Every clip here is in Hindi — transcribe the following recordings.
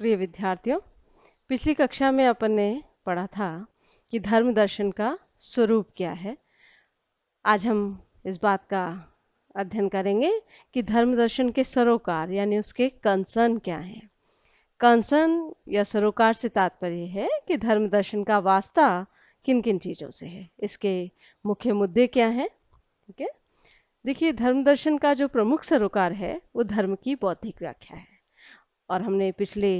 प्रिय विद्यार्थियों, पिछली कक्षा में अपन ने पढ़ा था कि धर्म दर्शन का स्वरूप क्या है। आज हम इस बात का अध्ययन करेंगे कि धर्म दर्शन के सरोकार यानी उसके कंसर्न क्या हैं। कंसर्न या सरोकार से तात्पर्य है कि धर्म दर्शन का वास्ता किन किन चीज़ों से है, इसके मुख्य मुद्दे क्या हैं। ठीक है, देखिए, धर्म दर्शन का जो प्रमुख सरोकार है वो धर्म की बौद्धिक व्याख्या है। और हमने पिछले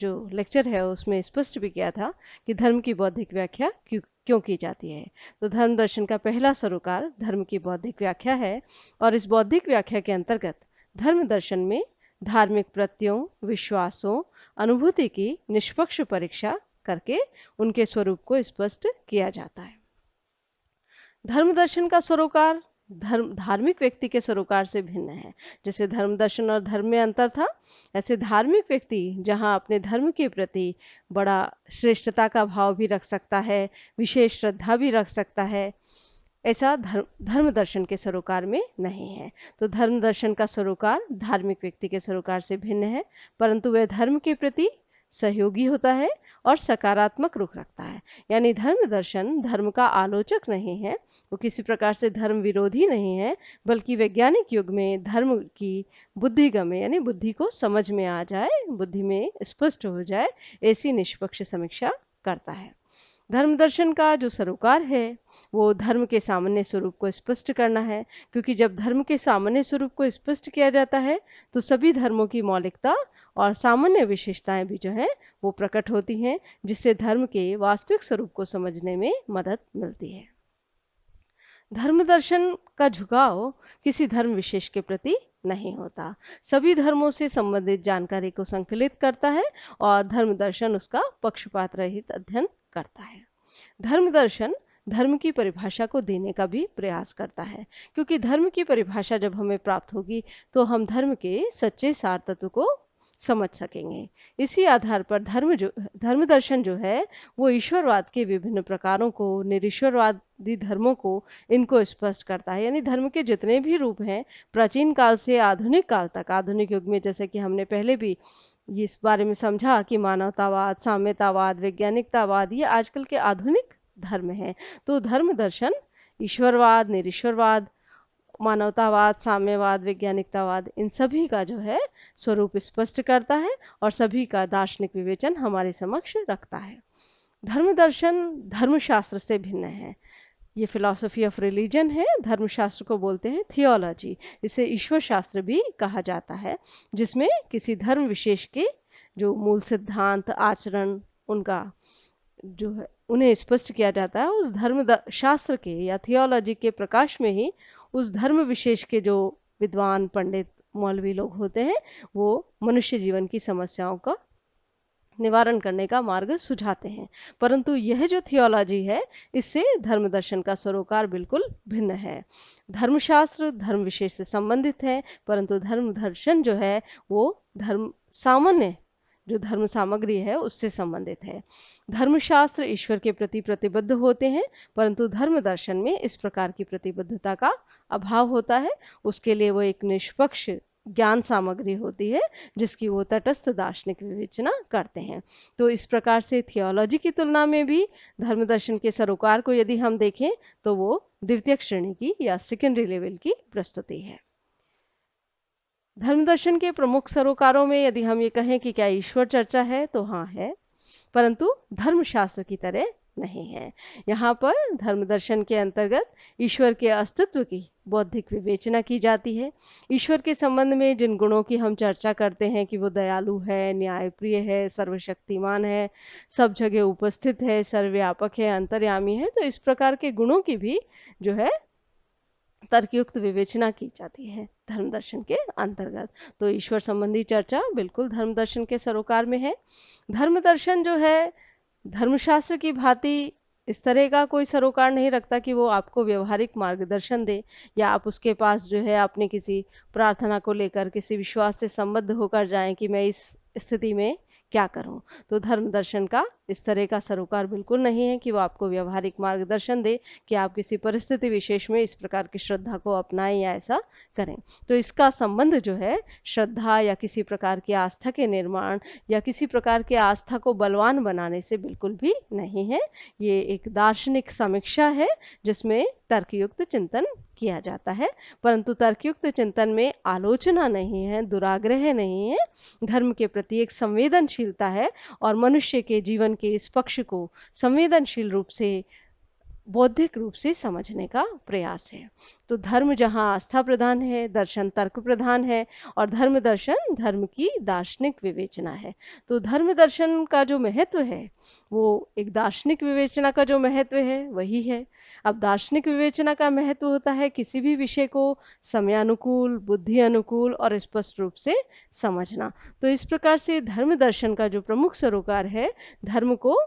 जो लेक्चर है उसमें स्पष्ट भी किया था कि धर्म की बौद्धिक व्याख्या क्यों क्यों की जाती है। तो धर्म दर्शन का पहला सरोकार धर्म की बौद्धिक व्याख्या है, और इस बौद्धिक व्याख्या के अंतर्गत धर्म दर्शन में धार्मिक प्रत्ययों, विश्वासों, अनुभूति की निष्पक्ष परीक्षा करके उनके स्वरूप को स्पष्ट किया जाता है। धर्म दर्शन का सरोकार धार्मिक व्यक्ति के सरोकार से भिन्न है। जैसे धर्म दर्शन और धर्म में अंतर था, ऐसे धार्मिक व्यक्ति जहाँ अपने धर्म के प्रति बड़ा श्रेष्ठता का भाव भी रख सकता है, विशेष श्रद्धा भी रख सकता है, ऐसा धर्म दर्शन के सरोकार में नहीं है। तो धर्म दर्शन का सरोकार धार्मिक व्यक्ति के सरोकार से भिन्न है, परंतु वह धर्म के प्रति सहयोगी होता है और सकारात्मक रुख रखता है। यानी धर्म दर्शन धर्म का आलोचक नहीं है, वो किसी प्रकार से धर्म विरोधी नहीं है, बल्कि वैज्ञानिक युग में धर्म की बुद्धिगम्य यानी बुद्धि को समझ में आ जाए, बुद्धि में स्पष्ट हो जाए, ऐसी निष्पक्ष समीक्षा करता है। धर्म दर्शन का जो सरोकार है वो धर्म के सामान्य स्वरूप को स्पष्ट करना है, क्योंकि जब धर्म के सामान्य स्वरूप को स्पष्ट किया जाता है तो सभी धर्मों की मौलिकता और सामान्य विशेषताएं भी जो है वो प्रकट होती हैं, जिससे धर्म के वास्तविक स्वरूप को समझने में मदद मिलती है। धर्म दर्शन का झुकाव किसी धर्म विशेष के प्रति नहीं होता, सभी धर्मों से संबंधित जानकारी को संकलित करता है और धर्म दर्शन उसका पक्षपात रहित अध्ययन करता है। धर्म दर्शन धर्म की परिभाषा को देने का भी प्रयास करता है, क्योंकि धर्म की परिभाषा जब हमें प्राप्त होगी तो हम धर्म के सच्चे सार तत्व को समझ सकेंगे। इसी आधार पर धर्म दर्शन जो है वो ईश्वरवाद के विभिन्न प्रकारों को, निरीश्वरवादी धर्मों को, इनको स्पष्ट करता है। यानी धर्म के जितने भी रूप हैं, प्राचीन काल से आधुनिक काल तक, आधुनिक युग में जैसे कि हमने पहले भी इस बारे में समझा कि मानवतावाद, साम्यतावाद, वैज्ञानिकतावाद, ये आजकल के आधुनिक धर्म हैं। तो धर्म दर्शन ईश्वरवाद, निरीश्वरवाद, मानवतावाद, साम्यवाद, वैज्ञानिकतावाद, इन सभी का जो है स्वरूप स्पष्ट करता है और सभी का दार्शनिक विवेचन हमारे समक्ष रखता है। धर्म दर्शन धर्मशास्त्र से भिन्न है। ये फिलॉसफी ऑफ रिलीजन है। धर्मशास्त्र को बोलते हैं थियोलॉजी, इसे ईश्वर शास्त्र भी कहा जाता है, जिसमें किसी धर्म विशेष के जो मूल सिद्धांत, आचरण, उनका जो है उन्हें स्पष्ट किया जाता है। उस शास्त्र के या थियोलॉजी के प्रकाश में ही उस धर्म विशेष के जो विद्वान, पंडित, मौलवी लोग होते हैं वो मनुष्य जीवन की समस्याओं का निवारण करने का मार्ग सुझाते हैं। परंतु यह जो थियोलॉजी है इससे धर्म दर्शन का सरोकार बिल्कुल भिन्न है। धर्मशास्त्र धर्म विशेष से संबंधित है, परंतु धर्म दर्शन जो है वो धर्म सामान्य जो धर्म सामग्री है उससे संबंधित है। धर्मशास्त्र ईश्वर के प्रति प्रतिबद्ध होते हैं, परंतु धर्म दर्शन में इस प्रकार की प्रतिबद्धता का अभाव होता है। उसके लिए वो एक निष्पक्ष ज्ञान सामग्री होती है जिसकी वो तटस्थ दार्शनिक विवेचना करते हैं। तो इस प्रकार से थियोलॉजी की तुलना में भी धर्म दर्शन के सरोकार को यदि हम देखें तो वो द्वितीय श्रेणी की या सेकेंडरी लेवल की प्रस्तुति है। धर्म दर्शन के प्रमुख सरोकारों में यदि हम ये कहें कि क्या ईश्वर चर्चा है, तो हाँ है, परंतु धर्मशास्त्र की तरह नहीं है। यहाँ पर धर्म दर्शन के अंतर्गत ईश्वर के अस्तित्व की बौद्धिक विवेचना की जाती है। ईश्वर के संबंध में जिन गुणों की हम चर्चा करते हैं कि वो दयालु है, न्यायप्रिय है, सर्वशक्तिमान है, सब जगह उपस्थित है, सर्वव्यापक है, अंतर्यामी है, तो इस प्रकार के गुणों की भी जो है तर्कयुक्त विवेचना की जाती है धर्म दर्शन के अंतर्गत। तो ईश्वर संबंधी चर्चा बिल्कुल धर्म दर्शन के सरोकार में है। धर्म दर्शन जो है धर्मशास्त्र की भांति इस तरह का कोई सरोकार नहीं रखता कि वो आपको व्यवहारिक मार्गदर्शन दे, या आप उसके पास जो है अपनी किसी प्रार्थना को लेकर किसी विश्वास से संबद्ध होकर जाएं कि मैं इस स्थिति में क्या करूं। तो धर्म दर्शन का इस तरह का सरोकार बिल्कुल नहीं है कि वो आपको व्यवहारिक मार्गदर्शन दे कि आप किसी परिस्थिति विशेष में इस प्रकार की श्रद्धा को अपनाएं या ऐसा करें। तो इसका संबंध जो है श्रद्धा या किसी प्रकार की आस्था के निर्माण या किसी प्रकार की आस्था को बलवान बनाने से बिल्कुल भी नहीं है। ये एक दार्शनिक समीक्षा है जिसमें तर्कयुक्त चिंतन किया जाता है, परंतु तर्कयुक्त चिंतन में आलोचना नहीं है, दुराग्रह नहीं है, धर्म के प्रति एक संवेदनशीलता है और मनुष्य के जीवन के इस पक्ष को संवेदनशील रूप से, बौद्धिक रूप से समझने का प्रयास है। तो धर्म जहाँ आस्था प्रधान है, दर्शन तर्क प्रधान है और धर्म दर्शन धर्म की दार्शनिक विवेचना है। तो धर्म दर्शन का जो महत्व है वो एक दार्शनिक विवेचना का जो महत्व है वही है। अब दार्शनिक विवेचना का महत्व होता है किसी भी विषय को समयानुकूल, बुद्धि अनुकूल और स्पष्ट रूप से समझना। तो इस प्रकार से धर्म दर्शन का जो प्रमुख सरोकार है, धर्म को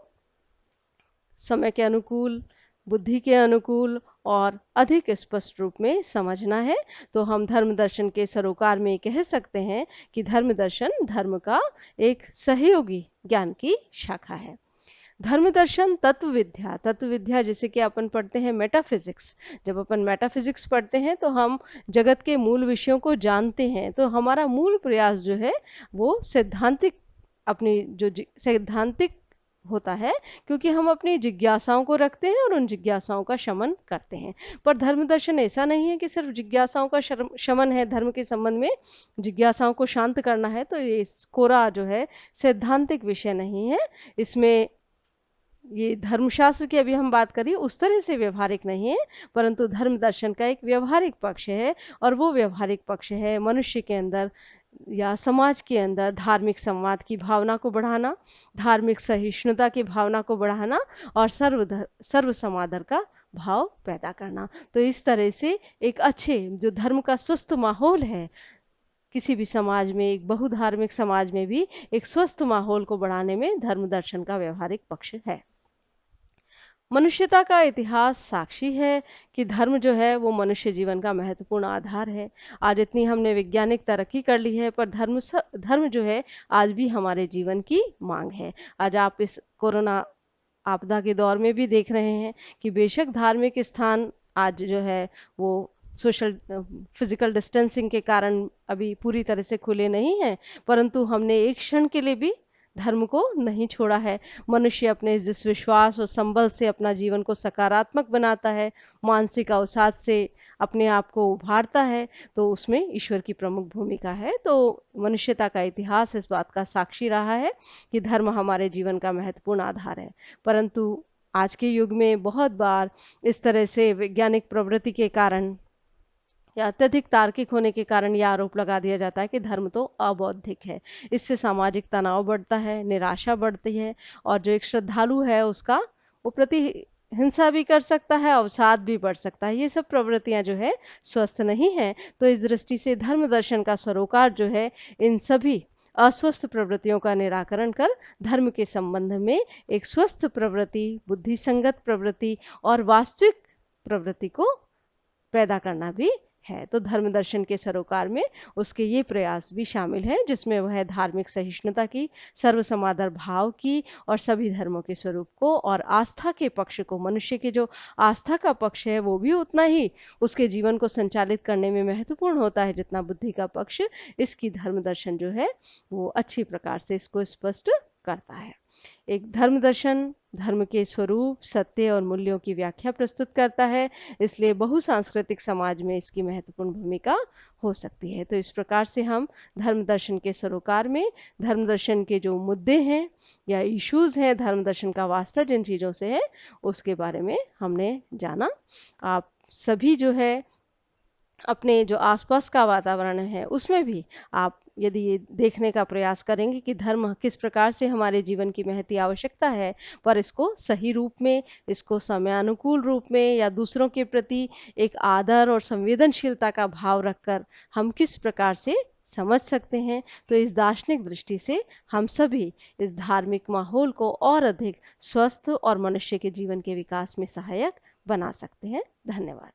समय के अनुकूल, बुद्धि के अनुकूल और अधिक स्पष्ट रूप में समझना है। तो हम धर्म दर्शन के सरोकार में कह सकते हैं कि धर्म दर्शन धर्म का एक सहयोगी ज्ञान की शाखा है। धर्म दर्शन तत्व विद्या, तत्व विद्या जैसे कि अपन पढ़ते हैं मेटाफिजिक्स, जब अपन मेटाफिजिक्स पढ़ते हैं तो हम जगत के मूल विषयों को जानते हैं। तो हमारा मूल प्रयास जो है वो सैद्धांतिक, अपनी जो सैद्धांतिक होता है, क्योंकि हम अपनी जिज्ञासाओं को रखते हैं और उन जिज्ञासाओं का शमन करते हैं। पर धर्म दर्शन ऐसा नहीं है कि सिर्फ जिज्ञासाओं का शमन है, धर्म के संबंध में जिज्ञासाओं को शांत करना है। तो ये कोरा जो है सैद्धांतिक विषय नहीं है, इसमें ये धर्मशास्त्र की अभी हम बात करें उस तरह से व्यवहारिक नहीं है, परंतु धर्म दर्शन का एक व्यवहारिक पक्ष है और वो व्यवहारिक पक्ष है मनुष्य के अंदर या समाज के अंदर धार्मिक संवाद की भावना को बढ़ाना, धार्मिक सहिष्णुता की भावना को बढ़ाना और सर्व समादर का भाव पैदा करना। तो इस तरह से एक अच्छे जो धर्म का स्वस्थ माहौल है किसी भी समाज में, एक बहुधार्मिक समाज में भी एक स्वस्थ माहौल को बढ़ाने में धर्म दर्शन का व्यवहारिक पक्ष है। मनुष्यता का इतिहास साक्षी है कि धर्म जो है वो मनुष्य जीवन का महत्वपूर्ण आधार है। आज इतनी हमने वैज्ञानिक तरक्की कर ली है, पर धर्म जो है आज भी हमारे जीवन की मांग है। आज आप इस कोरोना आपदा के दौर में भी देख रहे हैं कि बेशक धार्मिक स्थान आज जो है वो सोशल फिजिकल डिस्टेंसिंग के कारण अभी पूरी तरह से खुले नहीं हैं, परंतु हमने एक क्षण के लिए भी धर्म को नहीं छोड़ा है। मनुष्य अपने जिस विश्वास और संबल से अपना जीवन को सकारात्मक बनाता है, मानसिक अवसाद से अपने आप को उभारता है, तो उसमें ईश्वर की प्रमुख भूमिका है। तो मनुष्यता का इतिहास इस बात का साक्षी रहा है कि धर्म हमारे जीवन का महत्वपूर्ण आधार है। परंतु आज के युग में बहुत बार इस तरह से वैज्ञानिक प्रवृत्ति के कारण या अत्यधिक तार्किक होने के कारण यह आरोप लगा दिया जाता है कि धर्म तो अबौद्धिक है। इससे सामाजिक तनाव बढ़ता है, निराशा बढ़ती है और जो एक श्रद्धालु है उसका वो प्रति हिंसा भी कर सकता है, अवसाद भी बढ़ सकता है। ये सब प्रवृत्तियां जो है स्वस्थ नहीं है। तो इस दृष्टि से धर्म दर्शन का सरोकार जो है इन सभी अस्वस्थ प्रवृत्तियों का निराकरण कर धर्म के संबंध में एक स्वस्थ प्रवृत्ति, बुद्धिसंगत प्रवृत्ति और वास्तविक प्रवृत्ति को पैदा करना भी है। तो धर्म दर्शन के सरोकार में उसके ये प्रयास भी शामिल है जिसमें वह धार्मिक सहिष्णुता की, सर्वसमादर भाव की और सभी धर्मों के स्वरूप को और आस्था के पक्ष को, मनुष्य के जो आस्था का पक्ष है वो भी उतना ही उसके जीवन को संचालित करने में महत्वपूर्ण होता है जितना बुद्धि का पक्ष। इसकी धर्म दर्शन जो है वो अच्छी प्रकार से इसको स्पष्ट करता है। एक धर्म दर्शन धर्म के स्वरूप, सत्य और मूल्यों की व्याख्या प्रस्तुत करता है, इसलिए बहुसांस्कृतिक समाज में इसकी महत्वपूर्ण भूमिका हो सकती है। तो इस प्रकार से हम धर्म दर्शन के सरोकार में धर्म दर्शन के जो मुद्दे हैं या इश्यूज हैं, धर्म दर्शन का वास्ता जिन चीज़ों से है उसके बारे में हमने जाना। आप सभी जो है अपने जो आसपास का वातावरण है उसमें भी आप यदि ये देखने का प्रयास करेंगे कि धर्म किस प्रकार से हमारे जीवन की महती आवश्यकता है, पर इसको सही रूप में, इसको समयानुकूल रूप में या दूसरों के प्रति एक आदर और संवेदनशीलता का भाव रखकर हम किस प्रकार से समझ सकते हैं, तो इस दार्शनिक दृष्टि से हम सभी इस धार्मिक माहौल को और अधिक स्वस्थ और मनुष्य के जीवन के विकास में सहायक बना सकते हैं। धन्यवाद।